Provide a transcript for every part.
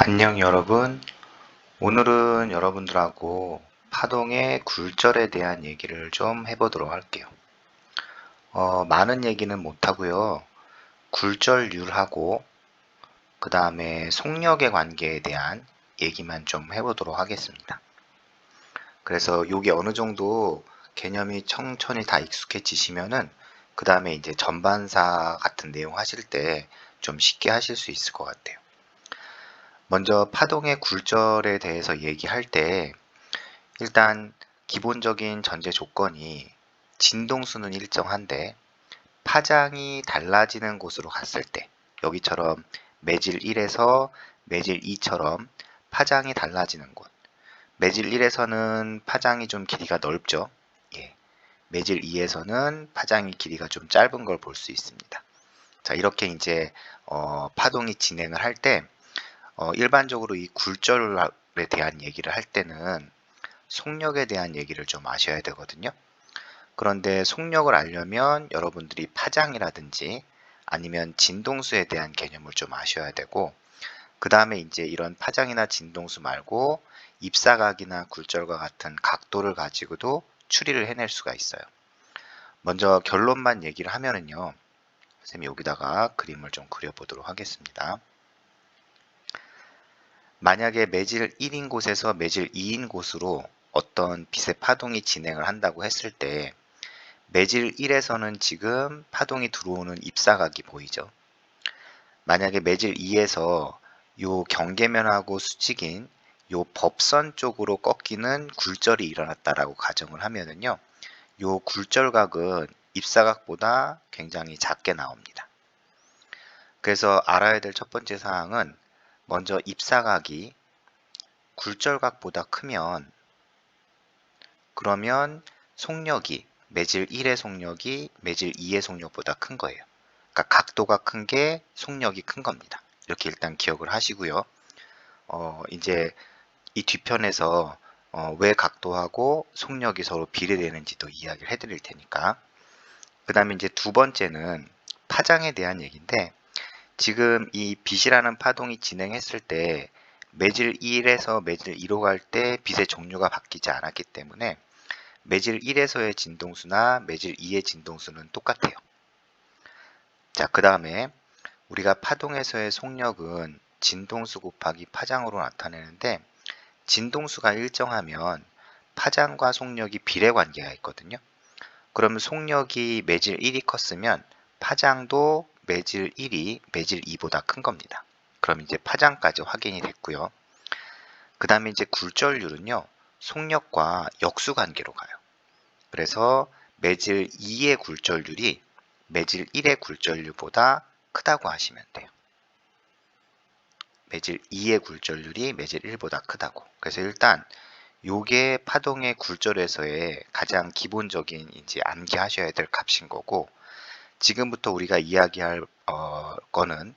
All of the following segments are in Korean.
안녕 여러분. 오늘은 여러분들하고 파동의 굴절에 대한 얘기를 좀 해보도록 할게요. 많은 얘기는 못하고요. 굴절률하고 그 다음에 속력의 관계에 대한 얘기만 좀 해보도록 하겠습니다. 그래서 이게 어느 정도 개념이 천천히 다 익숙해지시면은 그 다음에 이제 전반사 같은 내용 하실 때 좀 쉽게 하실 수 있을 것 같아요. 먼저 파동의 굴절에 대해서 얘기할 때 일단 기본적인 전제 조건이 진동수는 일정한데 파장이 달라지는 곳으로 갔을 때 여기처럼 매질 1에서 매질 2처럼 파장이 달라지는 곳, 매질 1에서는 파장이 좀 길이가 넓죠. 예. 매질 2에서는 파장이 길이가 좀 짧은 걸 볼 수 있습니다. 자, 이렇게 이제 파동이 진행을 할 때 일반적으로 이 굴절에 대한 얘기를 할 때는 속력에 대한 얘기를 좀 아셔야 되거든요. 그런데 속력을 알려면 여러분들이 파장이라든지 아니면 진동수에 대한 개념을 좀 아셔야 되고, 그 다음에 이제 이런 파장이나 진동수 말고 입사각이나 굴절과 같은 각도를 가지고도 추리를 해낼 수가 있어요. 먼저 결론만 얘기를 하면은요, 선생님이 여기다가 그림을 좀 그려보도록 하겠습니다. 만약에 매질 1인 곳에서 매질 2인 곳으로 어떤 빛의 파동이 진행을 한다고 했을 때 매질 1에서는 지금 파동이 들어오는 입사각이 보이죠. 만약에 매질 2에서 요 경계면하고 수직인 요 법선 쪽으로 꺾이는 굴절이 일어났다라고 가정을 하면은요, 요 굴절각은 입사각보다 굉장히 작게 나옵니다. 그래서 알아야 될 첫 번째 사항은 먼저 입사각이 굴절각보다 크면 그러면 속력이 매질 1의 속력이 매질 2의 속력보다 큰 거예요. 그러니까 각도가 큰 게 속력이 큰 겁니다. 이렇게 일단 기억을 하시고요. 이제 이 뒤편에서 왜 각도하고 속력이 서로 비례되는지도 이야기를 해드릴 테니까. 그 다음에 이제 두 번째는 파장에 대한 얘기인데, 지금 이 빛이라는 파동이 진행했을 때 매질 1에서 매질 2로 갈 때 빛의 종류가 바뀌지 않았기 때문에 매질 1에서의 진동수나 매질 2의 진동수는 똑같아요. 자, 그 다음에 우리가 파동에서의 속력은 진동수 곱하기 파장으로 나타내는데, 진동수가 일정하면 파장과 속력이 비례 관계가 있거든요. 그러면 속력이 매질 1이 컸으면 파장도 매질 1이 매질 2보다 큰 겁니다. 그럼 이제 파장까지 확인이 됐고요. 그 다음에 이제 굴절률은요, 속력과 역수 관계로 가요. 그래서 매질 2의 굴절률이 매질 1의 굴절률보다 크다고 하시면 돼요. 매질 2의 굴절률이 매질 1보다 크다고. 그래서 일단 요게 파동의 굴절에서의 가장 기본적인 이제 암기하셔야 될 값인 거고, 지금부터 우리가 이야기할 거는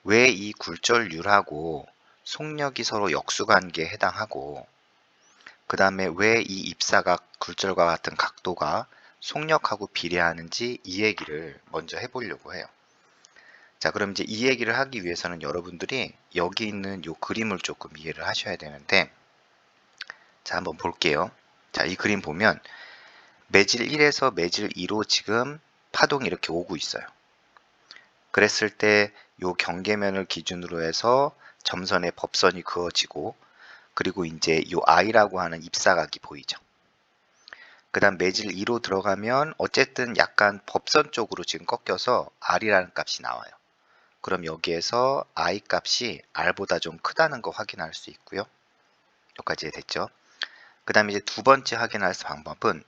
왜 이 굴절률하고 속력이 서로 역수관계에 해당하고, 그 다음에 왜 이 입사각 굴절과 같은 각도가 속력하고 비례하는지 이 얘기를 먼저 해보려고 해요. 자, 그럼 이제 이 얘기를 하기 위해서는 여러분들이 여기 있는 요 그림을 조금 이해를 하셔야 되는데, 자, 한번 볼게요. 자, 이 그림 보면 매질 1에서 매질 2로 지금 파동이 이렇게 오고 있어요. 그랬을 때 요 경계면을 기준으로 해서 점선의 법선이 그어지고, 그리고 이제 요 I라고 하는 입사각이 보이죠. 그 다음 매질 2로 들어가면 어쨌든 약간 법선 쪽으로 지금 꺾여서 R이라는 값이 나와요. 그럼 여기에서 I 값이 R보다 좀 크다는 거 확인할 수 있고요. 여기까지 됐죠. 그 다음에 이제 두 번째 확인할 방법은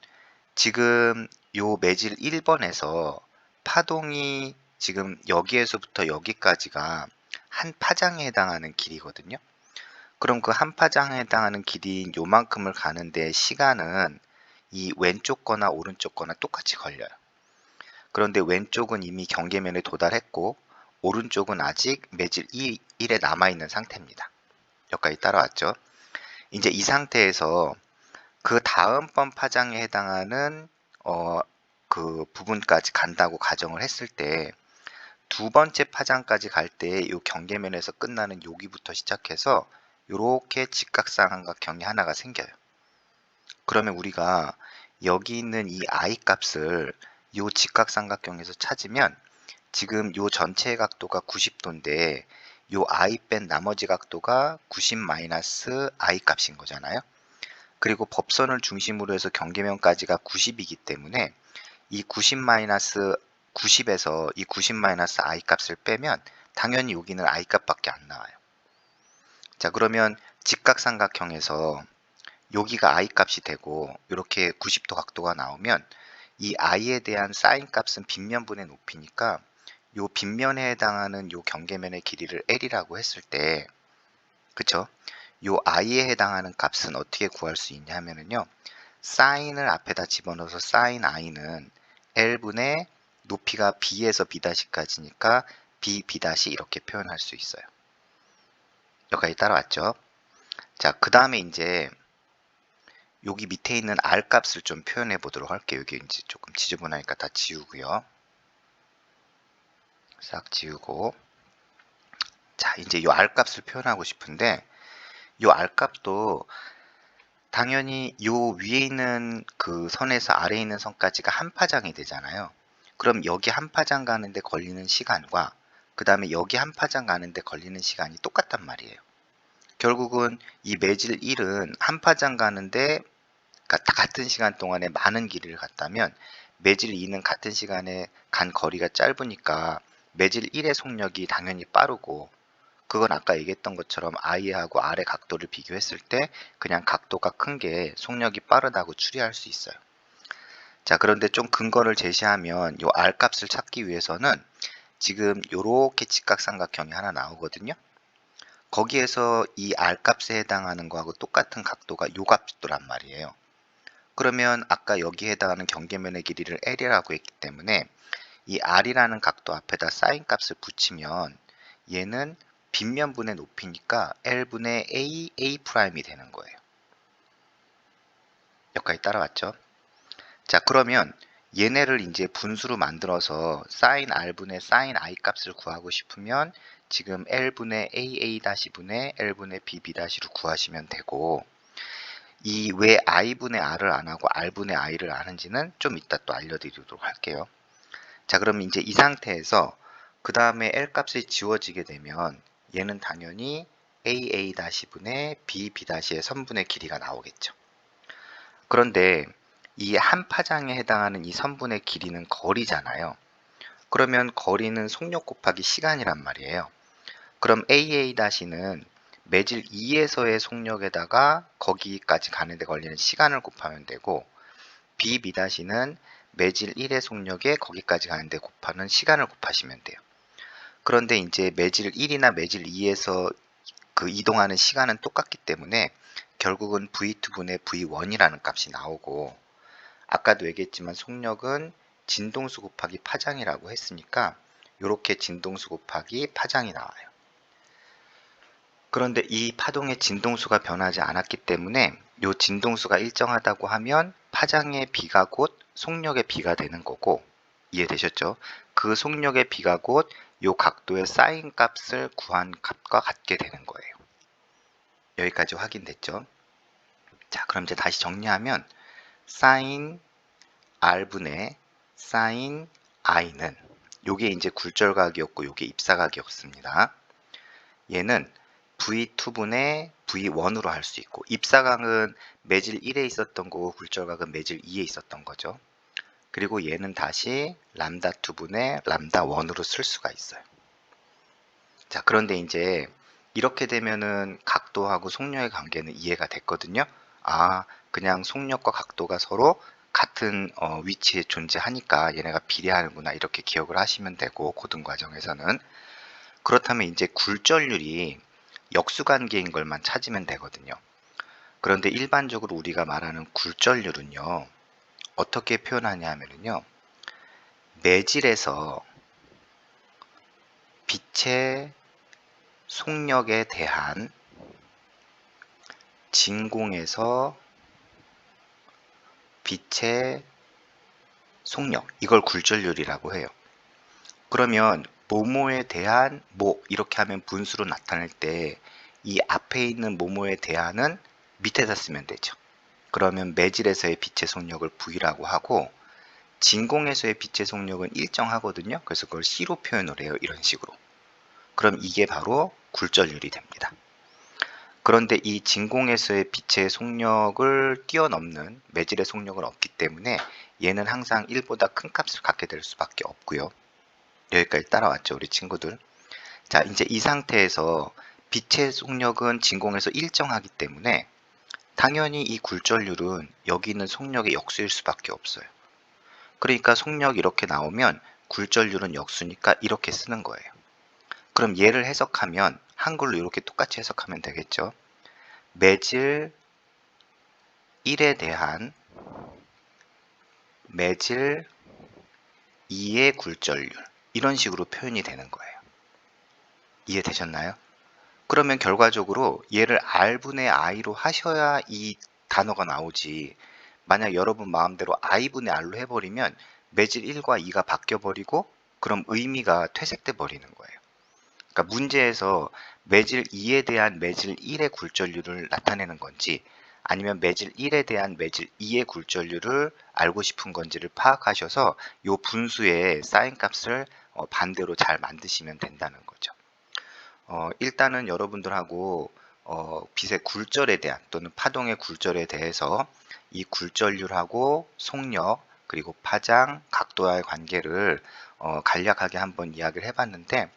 지금 요 매질 1번에서 파동이 지금 여기에서부터 여기까지가 한 파장에 해당하는 길이거든요. 그럼 그 한 파장에 해당하는 길이인 요만큼을 가는데 시간은 이 왼쪽 거나 오른쪽 거나 똑같이 걸려요. 그런데 왼쪽은 이미 경계면에 도달했고 오른쪽은 아직 매질 1에 남아있는 상태입니다. 여기까지 따라왔죠. 이제 이 상태에서 그 다음번 파장에 해당하는 그 부분까지 간다고 가정을 했을 때 두 번째 파장까지 갈 때 이 경계면에서 끝나는 여기부터 시작해서 이렇게 직각삼각형이 하나가 생겨요. 그러면 우리가 여기 있는 이 i 값을 이 직각삼각형에서 찾으면 지금 이 전체의 각도가 90도인데 이 i 뺀 나머지 각도가 90 마이너스 i 값인 거잖아요. 그리고 법선을 중심으로 해서 경계면까지가 90이기 때문에 이 90 마이너스 90에서 이 90 마이너스 i 값을 빼면 당연히 여기는 i 값밖에 안 나와요. 자, 그러면 직각삼각형에서 여기가 i 값이 되고 이렇게 90도 각도가 나오면 이 i에 대한 사인 값은 빗면분의 높이니까 요 빗면에 해당하는 요 경계면의 길이를 l이라고 했을 때, 그쵸? 요 i에 해당하는 값은 어떻게 구할 수 있냐 하면은요, 사인을 앞에다 집어넣어서 사인 i는 l분의 높이가 b에서 b'까지니까 b, b' 이렇게 표현할 수 있어요. 여기까지 따라왔죠? 자, 그 다음에 이제 여기 밑에 있는 r 값을 좀 표현해 보도록 할게요. 여기 이제 조금 지저분하니까 다 지우고요. 싹 지우고. 자, 이제 이 r 값을 표현하고 싶은데 이 r 값도 당연히 요 위에 있는 그 선에서 아래에 있는 선까지가 한 파장이 되잖아요. 그럼 여기 한 파장 가는데 걸리는 시간과 그 다음에 여기 한 파장 가는데 걸리는 시간이 똑같단 말이에요. 결국은 이 매질 1은 한 파장 가는데 같은 시간 동안에 많은 길이를 갔다면 매질 2는 같은 시간에 간 거리가 짧으니까 매질 1의 속력이 당연히 빠르고, 그건 아까 얘기했던 것처럼 i하고 r의 각도를 비교했을 때 그냥 각도가 큰 게 속력이 빠르다고 추리할 수 있어요. 자, 그런데 좀 근거를 제시하면 이 r 값을 찾기 위해서는 지금 이렇게 직각삼각형이 하나 나오거든요. 거기에서 이 r 값에 해당하는 거하고 똑같은 각도가 요 각도란 말이에요. 그러면 아까 여기에 해당하는 경계면의 길이를 l이라고 했기 때문에 이 r이라는 각도 앞에다 사인 값을 붙이면 얘는 빗면분의 높이니까 l분의 a''이 되는 거예요. 여기까지 따라왔죠? 자, 그러면 얘네를 이제 분수로 만들어서 sin r분의 sin i 값을 구하고 싶으면 지금 l분의 aa-분의 l분의 bb-로 구하시면 되고, 이 왜 i분의 r을 안 하고 r분의 i를 아는지는 좀 이따 또 알려드리도록 할게요. 자, 그럼 이제 이 상태에서 그 다음에 L 값이 지워지게 되면 얘는 당연히 AA-분의 BB-의 선분의 길이가 나오겠죠. 그런데 이 한 파장에 해당하는 이 선분의 길이는 거리잖아요. 그러면 거리는 속력 곱하기 시간이란 말이에요. 그럼 AA-는 매질 2에서의 속력에다가 거기까지 가는데 걸리는 시간을 곱하면 되고, BB-는 매질 1의 속력에 거기까지 가는데 곱하는 시간을 곱하시면 돼요. 그런데 이제 매질 1이나 매질 2에서 그 이동하는 시간은 똑같기 때문에 결국은 V2분의 V1이라는 값이 나오고, 아까도 얘기했지만 속력은 진동수 곱하기 파장이라고 했으니까 이렇게 진동수 곱하기 파장이 나와요. 그런데 이 파동의 진동수가 변하지 않았기 때문에 이 진동수가 일정하다고 하면 파장의 비가 곧 속력의 비가 되는 거고, 이해되셨죠? 그 속력의 비가 곧 이 각도의 사인 값을 구한 값과 같게 되는 거예요. 여기까지 확인됐죠? 자, 그럼 이제 다시 정리하면 사인 r분의 사인 i는 요게 이제 굴절각이었고 요게 입사각이었습니다. 얘는 V2분의 V1으로 할 수 있고, 입사각은 매질 1에 있었던 거고 굴절각은 매질 2에 있었던 거죠. 그리고 얘는 다시 람다 2분의 람다 1으로 쓸 수가 있어요. 자, 그런데 이제 이렇게 되면은 각도하고 속력의 관계는 이해가 됐거든요. 아, 그냥 속력과 각도가 서로 같은 위치에 존재하니까 얘네가 비례하는구나, 이렇게 기억을 하시면 되고, 고등 과정에서는. 그렇다면 이제 굴절률이 역수관계인 걸만 찾으면 되거든요. 그런데 일반적으로 우리가 말하는 굴절률은요, 어떻게 표현하냐 하면요, 매질에서 빛의 속력에 대한 진공에서 빛의 속력, 이걸 굴절률이라고 해요. 그러면 뭐뭐에 대한 뭐 이렇게 하면 분수로 나타낼 때 이 앞에 있는 뭐뭐에 대한은 밑에다 쓰면 되죠. 그러면 매질에서의 빛의 속력을 V라고 하고 진공에서의 빛의 속력은 일정하거든요. 그래서 그걸 C로 표현을 해요. 이런 식으로. 그럼 이게 바로 굴절률이 됩니다. 그런데 이 진공에서의 빛의 속력을 뛰어넘는 매질의 속력은 없기 때문에 얘는 항상 1보다 큰 값을 갖게 될 수밖에 없고요. 여기까지 따라왔죠, 우리 친구들. 자, 이제 이 상태에서 빛의 속력은 진공에서 일정하기 때문에 당연히 이 굴절률은 여기 있는 속력의 역수일 수밖에 없어요. 그러니까 속력 이렇게 나오면 굴절률은 역수니까 이렇게 쓰는 거예요. 그럼 얘를 해석하면 한글로 이렇게 똑같이 해석하면 되겠죠. 매질 1에 대한 매질 2의 굴절률, 이런 식으로 표현이 되는 거예요. 이해되셨나요? 그러면 결과적으로 얘를 R분의 I로 하셔야 이 단어가 나오지, 만약 여러분 마음대로 I분의 R로 해버리면 매질 1과 2가 바뀌어버리고 그럼 의미가 퇴색돼 버리는 거예요. 그러니까 문제에서 매질 2에 대한 매질 1의 굴절률을 나타내는 건지 아니면 매질 1에 대한 매질 2의 굴절률을 알고 싶은 건지를 파악하셔서 이 분수의 사인 값을 반대로 잘 만드시면 된다는 거죠. 일단은 여러분들하고 빛의 굴절에 대한 또는 파동의 굴절에 대해서 이 굴절률하고 속력 그리고 파장, 각도와의 관계를 간략하게 한번 이야기를 해봤는데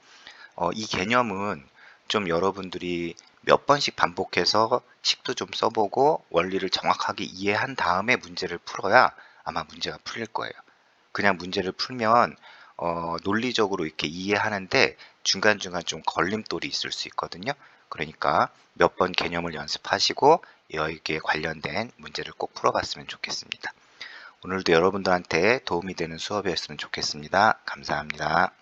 이 개념은 좀 여러분들이 몇 번씩 반복해서 식도 좀 써보고 원리를 정확하게 이해한 다음에 문제를 풀어야 아마 문제가 풀릴 거예요. 그냥 문제를 풀면 논리적으로 이렇게 이해하는데 중간중간 좀 걸림돌이 있을 수 있거든요. 그러니까 몇 번 개념을 연습하시고 여기에 관련된 문제를 꼭 풀어봤으면 좋겠습니다. 오늘도 여러분들한테 도움이 되는 수업이었으면 좋겠습니다. 감사합니다.